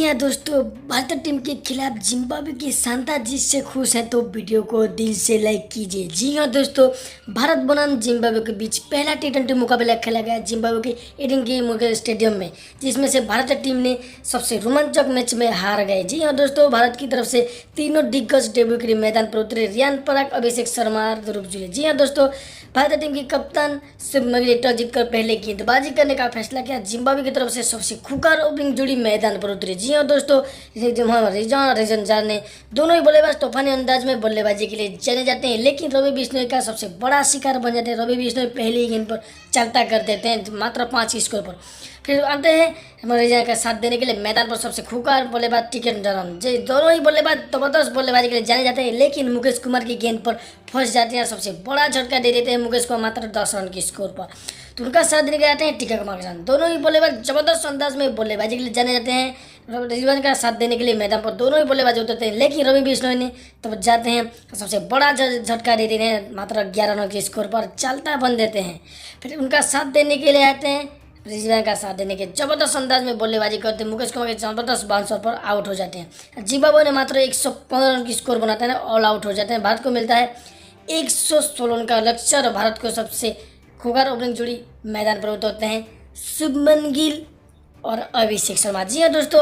हाँ दोस्तों, भारतीय टीम के खिलाफ जिम्बाब्वे की शानदार जीत से खुश हैं तो वीडियो को दिल से लाइक कीजिए। जी हाँ दोस्तों, भारत बनाम जिम्बाब्वे के बीच पहला टी20 मुकाबला खेला गया जिम्बाब्वे के एडन के मुकेश स्टेडियम में, जिसमें से भारतीय टीम ने सबसे रोमांचक मैच में हार गए। जी हाँ दोस्तों, भारत की तरफ से तीनों दिग्गज डेब्यू के लिए मैदान पर उतरे। रियान पराग, अभिषेक शर्मा और ध्रुव जुरेल। जी हाँ दोस्तों, भारतीय टीम की कप्तान शुभमन गिल टॉस जीतकर पहले गेंदबाजी करने का फैसला किया। जिम्बाब्वे की तरफ से सबसे खूंखार ओपनिंग जोड़ी मैदान पर उतरी। जी हाँ दोस्तों, रिजन जार ने दोनों ही बल्लेबाज तूफानी अंदाज में बल्लेबाजी के लिए जाने जाते हैं, लेकिन रवि बिश्नोई का सबसे बड़ा शिकार बन जाते हैं। रवि बिश्नोई पहले ही गेंद पर चालता कर देते हैं मात्र 5 स्कोर पर। फिर आते हैं हमारे रिजन का साथ देने के लिए मैदान पर सबसे खूंखार बल्लेबाज टिकन डरम। जी दोनों ही बल्लेबाज जबरदस्त बल्लेबाजी के लिए जाने जाते हैं, लेकिन मुकेश कुमार की गेंद पर फंस जाते हैं। सबसे बड़ा झटका दे देते हैं मुकेश कुमार मात्र 10 रन के स्कोर पर। तो उनका साथ देने के जाते हैं टीका कुमार के साथ। दोनों ही बल्लेबाज जबरदस्त अंदाज में बल्लेबाजी के लिए जाने जाते हैं। रिजवान का साथ देने के लिए मैदान पर दोनों ही बल्लेबाज उतरते हैं, लेकिन रवि बिश्नोई ने तब जाते हैं सबसे बड़ा झटका दे देते हैं मात्र 11 रन के स्कोर पर, चालता बन देते हैं। फिर उनका साथ देने के लिए आते हैं रिजवान का साथ देने के जबरदस्त अंदाज में बल्लेबाजी करते हैं। मुकेश कुमार के जबरदस्त बाउंसर पर आउट हो जाते हैं। जिम्बाब्वे ने मात्र 115 रन की स्कोर बनाते हैं, ऑल आउट हो जाते हैं। भारत को मिलता है 116 रन का लक्ष्य और भारत को सबसे खूंखार ओपनिंग जोड़ी मैदान पर उतरते हैं शुभमन गिल और अभिषेक शर्मा। जी हाँ दोस्तों,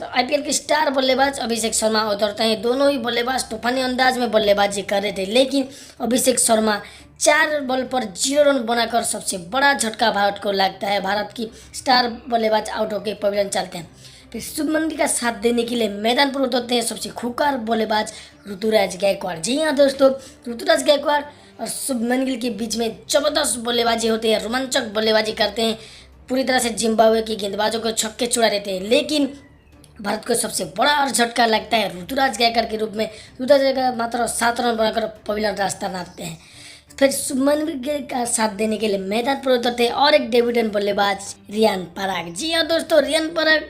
आईपीएल के स्टार बल्लेबाज अभिषेक शर्मा उतरते हैं। दोनों ही बल्लेबाज तूफानी अंदाज में बल्लेबाजी कर रहे थे, लेकिन अभिषेक शर्मा 4 बॉल पर 0 रन बनाकर सबसे बड़ा झटका भारत को लगता है। भारत की स्टार बल्लेबाज आउट होकर पवेलियन चलते हैं। फिर शुभमन गिल का साथ देने के लिए मैदान पर उतरते हैं सबसे खूंखार बल्लेबाज ऋतुराज गायकवाड़। जी हाँ दोस्तों, ऋतुराज गायकवाड़ और शुभमन गिल के बीच में जबरदस्त बल्लेबाजी होती है, रोमांचक बल्लेबाजी करते हैं। पूरी तरह से जिम्बाब्वे के गेंदबाजों को छक्के छुड़ा देते हैं, लेकिन भारत को सबसे बड़ा और झटका लगता है ऋतुराज गायकवाड़ के रूप में। ऋतुराज गायकवाड़ मात्र 7 रन बनाकर पवेलियन रास्ता नापते हैं। फिर शुभमन गिल का साथ देने के लिए मैदान पर उतरते हैं और एक डेब्यूटेंट बल्लेबाज रियान पराग। जी हाँ दोस्तों, रियान पराग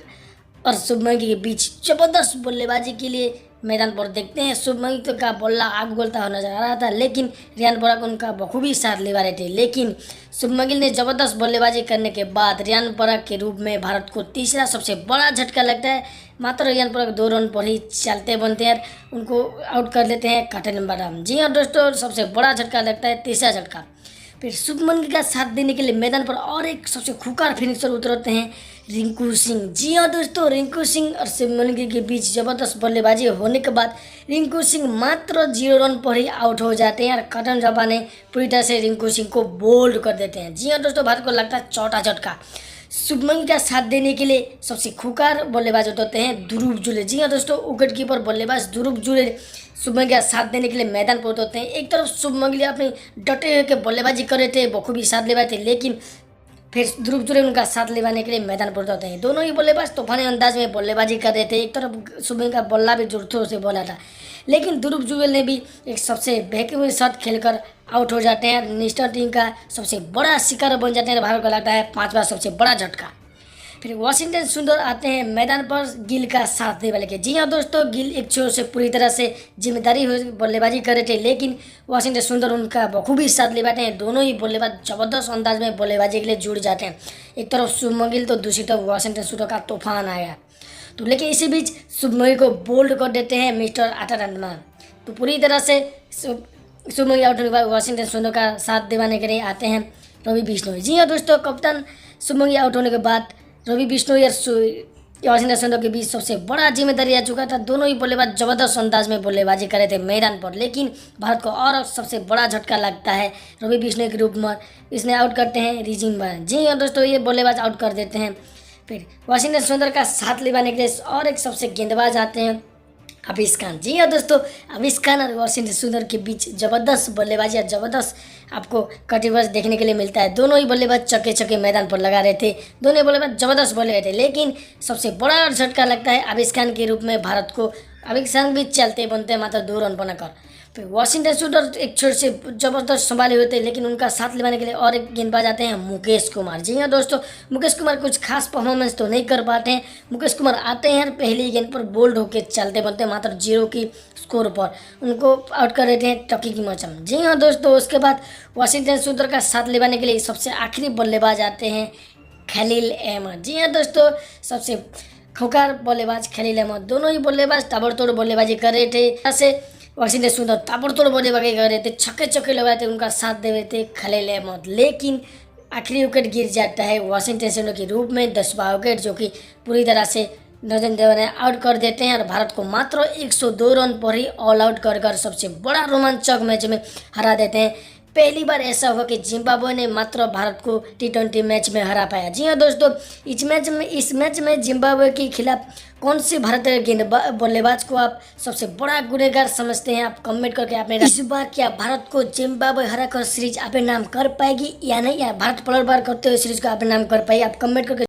और शुभमन गिल के बीच जबरदस्त बल्लेबाजी के लिए मैदान पर देखते हैं। शुभमन गिल का बल्ला आग उगलता हुआ नजर आ रहा था, लेकिन रियान पराग उनका बखूबी साथ निभा रहे थे। लेकिन शुभमन गिल ने जबरदस्त बल्लेबाजी करने के बाद रियान पराग के रूप में भारत को तीसरा सबसे बड़ा झटका लगता है। मात्र रियान पराग 2 रन पर ही चलते बनते हैं, उनको आउट कर लेते हैं काटन बादाम। जी हाँ दोस्तों, सबसे बड़ा झटका लगता है तीसरा झटका। फिर शुभमन गिल का साथ देने के लिए मैदान पर और एक सबसे खूंखार फिनिशर उतरते हैं रिंकू सिंह। जी हाँ दोस्तों, रिंकू सिंह और शुभमन गिल के बीच जबरदस्त बल्लेबाजी होने के बाद रिंकू सिंह मात्र 0 रन पर ही आउट हो जाते हैं और कटन रबा ने पूरी तरह से रिंकू सिंह को बोल्ड कर देते हैं। जी हाँ दोस्तों, भारत को लगता है चौथा झटका। शुभमन गिल का साथ देने के लिए सबसे खूंखार बल्लेबाज उतरते हैं ध्रुव जुरेल। जी हाँ दोस्तों, विकेट कीपर बल्लेबाज ध्रुव जुरेल शुभमन गिल का साथ देने के लिए मैदान पर उतरते हैं। एक तरफ शुभमन गिल अपनी डटे हुए के बल्लेबाजी कर रहे थे, बखूबी साथ ले रहे थे, लेकिन फिर ध्रुव जुरेल उनका साथ लेवाने के लिए मैदान पर उतरते हैं। दोनों ही बल्लेबाज तूफानी अंदाज में बल्लेबाजी कर रहे थे। एक तरफ शुभमन का बल्ला भी जोर से बोला था, लेकिन ध्रुव जुरेल ने भी एक सबसे बेहतरीन शॉट खेलकर आउट हो जाते हैं। नेशनल टीम का सबसे बड़ा शिकार बन जाते हैं। भारत को लगता है 5वां सबसे बड़ा झटका। फिर वाशिंगटन सुंदर आते हैं मैदान पर गिल का साथ देने वाले के। जी हाँ दोस्तों, गिल एक छोर से पूरी तरह से जिम्मेदारी हुई बल्लेबाजी कर रहे थे, लेकिन वाशिंगटन सुंदर उनका बखूबी साथ ले बैठे हैं। दोनों ही बल्लेबाज जबरदस्त अंदाज में बल्लेबाजी के लिए जुड़ जाते हैं। एक तरफ शुभमन गिल तो दूसरी तरफ वाशिंगटन सुंदर का तूफान आया। तो लेकिन इसी बीच शुभमन गिल को बोल्ड कर देते हैं मिस्टर आटारमान। तो पूरी तरह से शुभमन गिल आउट होने के बाद वाशिंगटन सुंदर का साथ दिवाने के लिए आते हैं रवि बिश्नोई। जी हाँ दोस्तों, कप्तान शुभमन गिल आउट होने के बाद रवि बिश्नोई और वाशिंगटन सुंदर के बीच सबसे बड़ा जिम्मेदारी आ चुका था। दोनों ही बल्लेबाज जबरदस्त अंदाज में बल्लेबाजी कर रहे थे मैदान पर, लेकिन भारत को और सबसे बड़ा झटका लगता है रवि बिश्नोई के रूप में। इसने आउट करते हैं रिजिन बार। जी हाँ दोस्तों, ये बल्लेबाज आउट कर देते हैं। फिर वाशिंगटन सुंदर का साथ लेवाने के लिए और एक सबसे गेंदबाज आते हैं अफीस खान। जी हाँ दोस्तों, अफीस खान और वाशिंगटन सुंदर के बीच जबरदस्त बल्लेबाजी या जबरदस्त आपको कटिवर्स देखने के लिए मिलता है। दोनों ही बल्लेबाज चक्के चक्के मैदान पर लगा रहे थे। दोनों ही बल्लेबाज जबरदस्त बोल रहे थे, लेकिन सबसे बड़ा झटका लगता है अफीस खान के रूप में भारत को। अफीस खान भी चलते बनते मात्र 2 रन बनाकर। फिर वाशिंगटन सुंदर एक छोर से जबरदस्त संभाले हुए थे, लेकिन उनका साथ लेवाने के लिए और एक गेंदबाज आते हैं मुकेश कुमार। जी हाँ दोस्तों, मुकेश कुमार कुछ खास परफॉर्मेंस तो नहीं कर पाते हैं। मुकेश कुमार आते हैं और पहली गेंद पर बोल्ड होकर चलते बनते मात्र 0 की स्कोर पर उनको आउट कर देते हैं टकी की मचम। जी हाँ दोस्तों, उसके बाद वाशिंगटन सुंदर का साथ लेवाने के लिए सबसे आखिरी बल्लेबाज आते हैं खलील अहमद। जी हाँ दोस्तों, सबसे खुंखार बल्लेबाज खेलिले मत। दोनों ही बल्लेबाज ताबड़तोड़ बल्लेबाजी कर रहे थे। ऐसे वाशिंगटन सुंदर ताबड़तोड़ बल्लेबाजी कर रहे थे, छक्के चौके लगाए थे, उनका साथ दे रहे थे खेलिले मत। लेकिन आखिरी विकेट गिर जाता है वाशिंगटन सुंदर के रूप में 10वां विकेट, जो कि पूरी तरह से नरेंद्र देवन आउट कर देते हैं और भारत को मात्र 102 रन पर ही ऑल आउट कर सबसे बड़ा रोमांचक मैच में हरा देते हैं। पहली बार ऐसा हुआ कि जिम्बाब्वे ने मात्र भारत को T20 मैच में हरा पाया। जी हाँ दोस्तों, इस मैच में जिम्बाब्वे के खिलाफ कौन से भारतीय बल्लेबाज को आप सबसे बड़ा गुनहगार समझते हैं? आप कमेंट करके आपने इस बार क्या भारत को जिम्बाब्वे हरा कर सीरीज अपने नाम कर पाएगी या नहीं, या भारत पलटवार करते हुए सीरीज को अपने नाम कर पाएगी? आप कमेंट करके